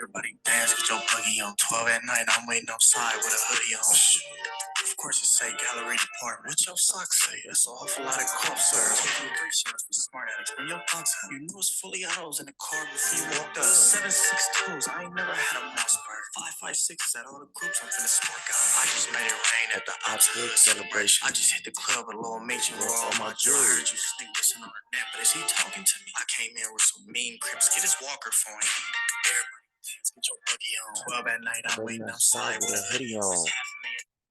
Everybody dance with your buggy on 12 at night. I'm waiting outside with a hoodie on. Of course, it say gallery department. What your socks say? That's an awful lot of cough syrup. Taking 3 shots for smart ass. Bring your thoughts out. You knew it was fully autos in the car before you walked up. 762s. I ain't never had a Mossberg. 556s at all the groups I'm finna spark out. I just made it rain at the Ops Hood celebration. I just hit the club with Lil Major with all my jewelry. You sleep listen on the net, but is he talking to me? I came in with some mean crips. Get his walker for him. Everybody dance, get your buggy on. 12 at night, I'm waiting outside with a hoodie on.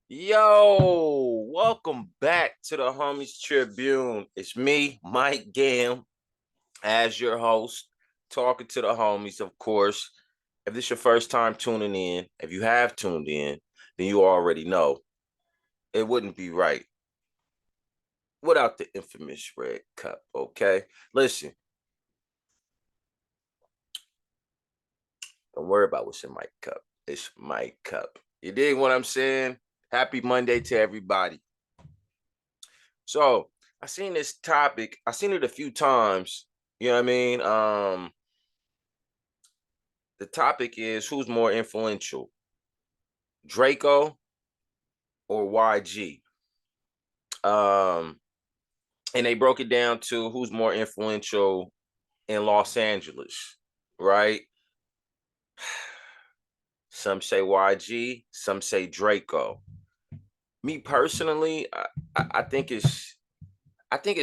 Yo, welcome back to the Homies Tribune. It's me, Mike Gam, as your host, talking to the homies, of course. If this is your first time tuning in, if you have tuned in, then you already know it wouldn't be right without the infamous red cup, okay? Listen, don't worry about what's in my cup. It's my cup. You dig what I'm saying? Happy Monday to everybody. So I seen this topic. I seen it a few times. You know what I mean? The topic is who's more influential, Drakeo or YG? And they broke it down to who's more influential in Los Angeles, right? Some say YG, some say Drakeo. Me personally, I think it's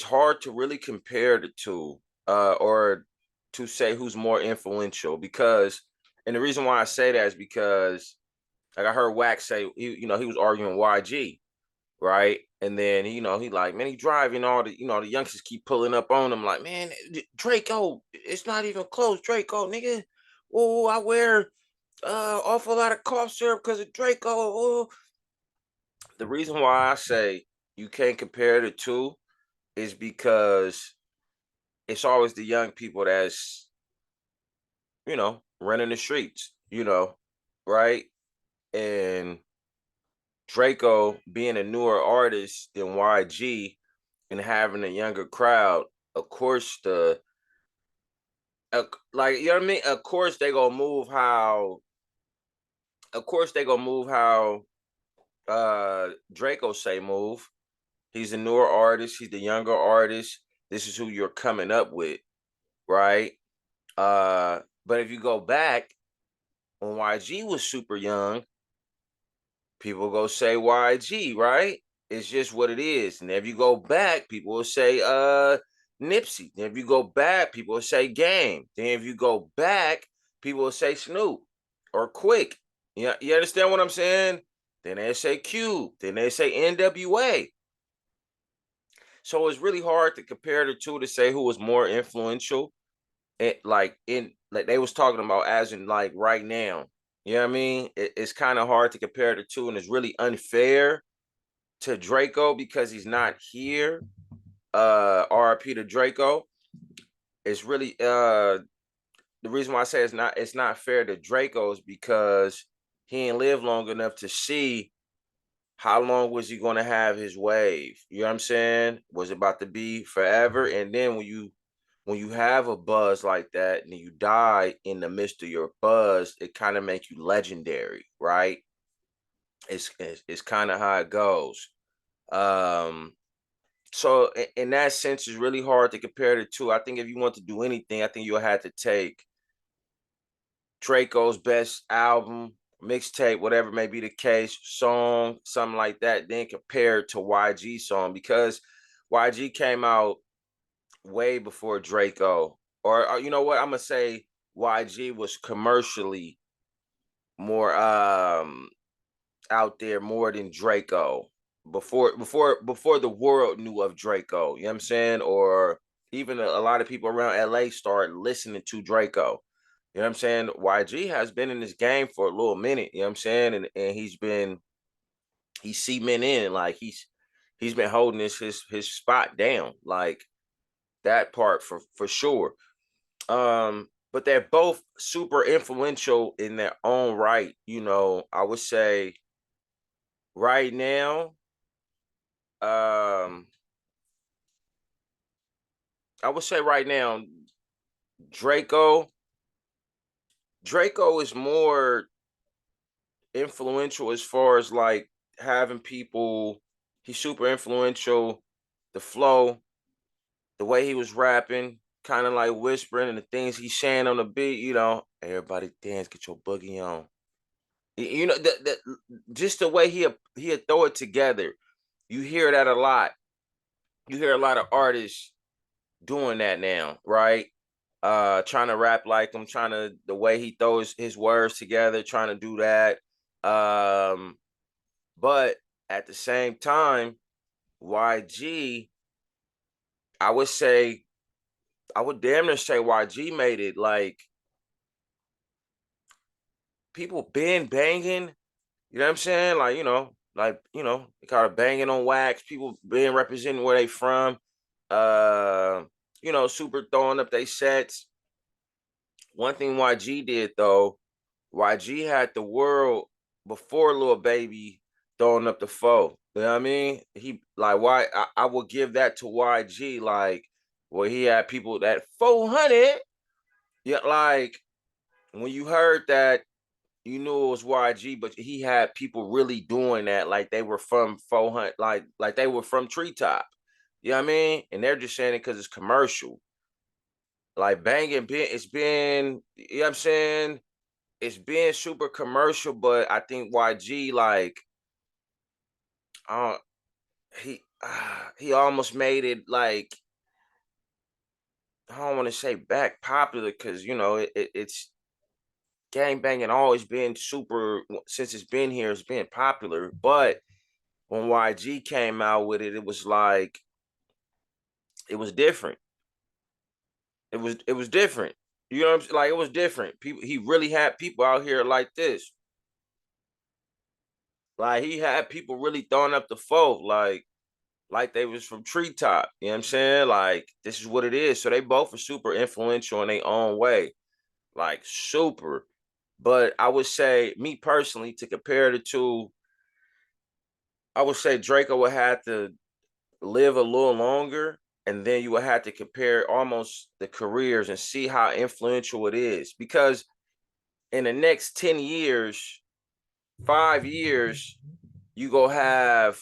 hard to really compare the two, or to say who's more influential because, and the reason why I say that is because, like I heard Wax say, he was arguing YG, right? And then he like, man, he driving all the youngsters keep pulling up on him, like, man, Drakeo, it's not even close, Drakeo, nigga. Oh, I wear awful lot of cough syrup because of Drakeo. Oh. The reason why I say you can't compare the two is because it's always the young people that's, running the streets, right? And Drakeo being a newer artist than YG and having a younger crowd, of course like, you know what I mean? Of course they gonna move how Drakeo say move. He's a newer artist, he's the younger artist. This is who you're coming up with, right? But if you go back when YG was super young, people go say YG, right? It's just what it is. And if you go back, people will say Nipsey. Then if you go back, people will say Game. Then if you go back, people will say Snoop or Quick. You understand what I'm saying? Then they say Cube. Then they say NWA. So it's really hard to compare the two to say who was more influential. Like they was talking about as in like right now. You know what I mean? It's kind of hard to compare the two, and it's really unfair to Drakeo because he's not here. RIP to Drakeo. It's really the reason why I say it's not fair to Drakeo is because he ain't lived long enough to see how long was he gonna have his wave. You know what I'm saying? Was it about to be forever? And then when you have a buzz like that and you die in the midst of your buzz, it kind of makes you legendary, right? It's kind of how it goes. So in that sense, it's really hard to compare the two. I think if you want to do anything, I think you'll have to take Draco's best album, mixtape, whatever may be the case, song, something like that, then compare it to YG song because YG came out way before Drakeo. Or you know what? I'm gonna say YG was commercially more out there more than Drakeo before the world knew of Drakeo. You know what I'm saying? Or even a lot of people around LA started listening to Drakeo. You know what I'm saying? YG has been in this game for a little minute, you know what I'm saying? And he's cementing in, like he's been holding his spot down, like that part for sure. But they're both super influential in their own right. I would say right now, um, I would say right now, Drakeo Draco is more influential as far as like having people. He's super influential. The flow, the way he was rapping, kind of like whispering, and the things he's saying on the beat. Everybody dance, get your boogie on. Just the way he'll throw it together. You hear that a lot. You hear a lot of artists doing that now, right? Trying to rap like him, trying to the way he throws his words together, trying to do that. Um, but at the same time, YG, I would say, I would damn near say YG made it like people been banging. You know what I'm saying? Like, they call it banging on wax. People being representing where they from. Uh, super throwing up they sets. One thing YG did though, YG had the world before Lil Baby throwing up the foe. You know what I mean? He like why I would give that to YG, like where he had people that 400. Yeah, like when you heard that, you knew it was YG, but he had people really doing that, like they were from 400, like they were from Treetop. You know what I mean? And they're just saying it because it's commercial. Like banging, it's been, you know what I'm saying? It's been super commercial, but I think YG, like, uh, he almost made it like, I don't want to say back popular because it's gang banging always been super since it's been here. It's been popular, but when YG came out with it, it was like it was different. It was different. You know what I'm saying? Like it was different. People he really had people out here like this. Like he had people really throwing up the foe, like they was from Treetop. You know what I'm saying? Like this is what it is. So they both are super influential in their own way. Like super. But I would say, me personally, to compare the two, I would say Draco would have to live a little longer, and then you would have to compare almost the careers and see how influential it is. Because in the next 10 years, 5 years, you go have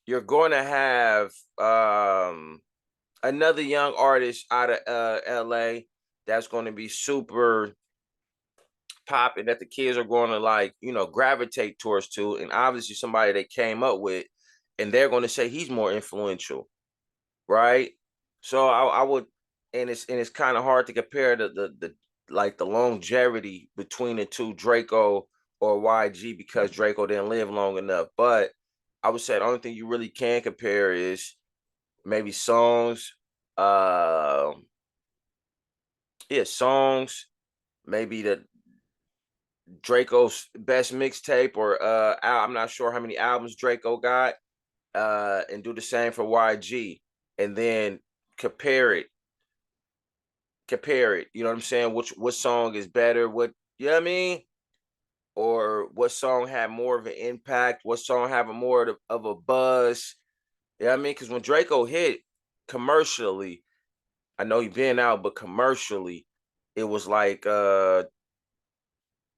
you're going to have another young artist out of LA that's going to be super popping, that the kids are going to like, gravitate towards too. And obviously somebody they came up with, and they're going to say he's more influential, right? So I would, and it's kind of hard to compare the like the longevity between the two, Draco or YG, because Draco didn't live long enough. But I would say the only thing you really can compare is maybe songs. Yeah, songs. Maybe the Draco's best mixtape, or I'm not sure how many albums Draco got, and do the same for YG, and then compare it, you know what I'm saying? What song is better? You know what I mean? Or what song had more of an impact? What song have a more of a buzz? You know what I mean? Because when Draco hit commercially, I know he been out, but commercially, it was like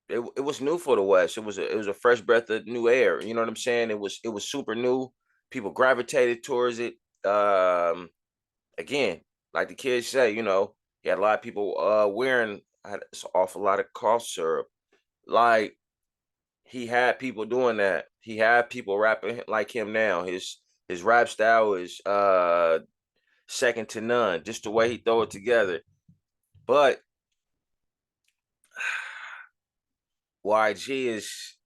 it was new for the West. It was a fresh breath of new air. You know what I'm saying? It was super new. People gravitated towards it. Again, like the kids say, you had a lot of people wearing an awful lot of cough syrup. Like he had people doing that. He had people rapping like him now. His rap style is second to none. Just the way he throw it together. But YG is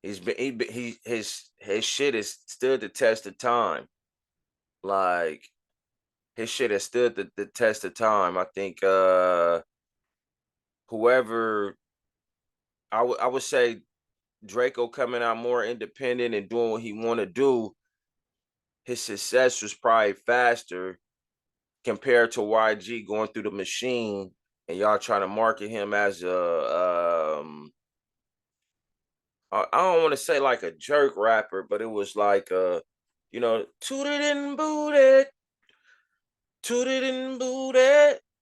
he's been his shit has stood the test of time. Like his shit has stood the test of time. I think whoever I would say Draco coming out more independent and doing what he want to do, his success was probably faster compared to YG going through the machine and y'all trying to market him as I don't want to say like a jerk rapper, but it was like tooted and booted,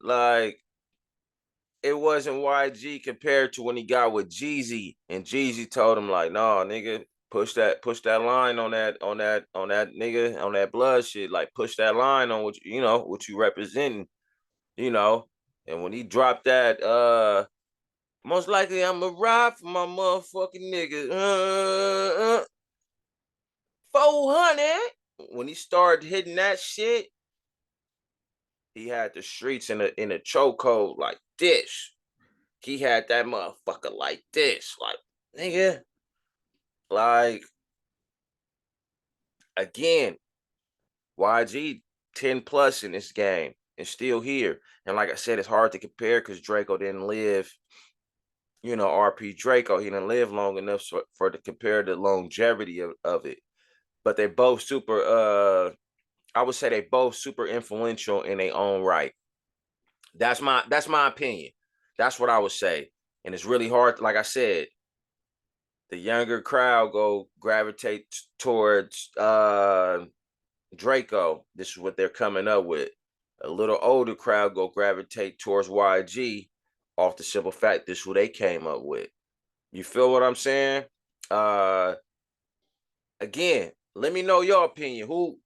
like it wasn't YG compared to when he got with Jeezy, and Jeezy told him like, "No, nigga, push that line on that nigga on that blood shit. Like, push that line on what you know what you representing, you know." And when he dropped that, most likely I'ma ride for my motherfucking nigga, 400. When he started hitting that shit, he had the streets in a chokehold like this. He had that motherfucker like this, like, nigga, like, again, YG 10 plus in this game and still here. And like I said, it's hard to compare because Draco didn't live, RP Draco, he didn't live long enough for to compare the longevity of it. But they both super, I would say they both super influential in their own right. That's my opinion. That's what I would say. And it's really hard, like I said, the younger crowd go gravitate towards Draco. This is what they're coming up with. A little older crowd go gravitate towards YG off the simple fact this is what they came up with. You feel what I'm saying? Uh Again, let me know your opinion. Who,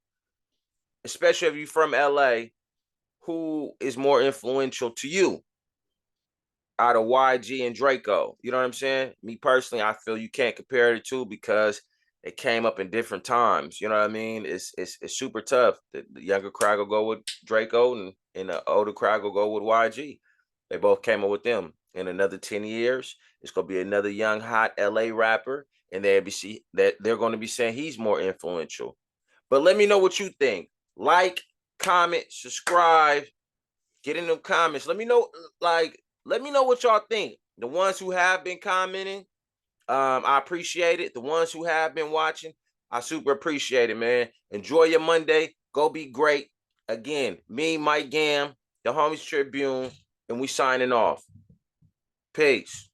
especially if you're from LA, who is more influential to you out of YG and Draco? You know what I'm saying? Me personally, I feel you can't compare the two because it came up in different times. You know what I mean? It's super tough. The younger crowd will go with Draco, and the older crowd will go with YG. They both came up with them. In another 10 years, it's gonna be another young hot LA rapper, and they're gonna be saying he's more influential. But let me know what you think. Like, comment, subscribe, get in them comments. Let me know, let me know what y'all think. The ones who have been commenting, I appreciate it. The ones who have been watching, I super appreciate it, man. Enjoy your Monday. Go be great. Again, me, Mike Gam, the Homies Tribune, and we signing off. Peace.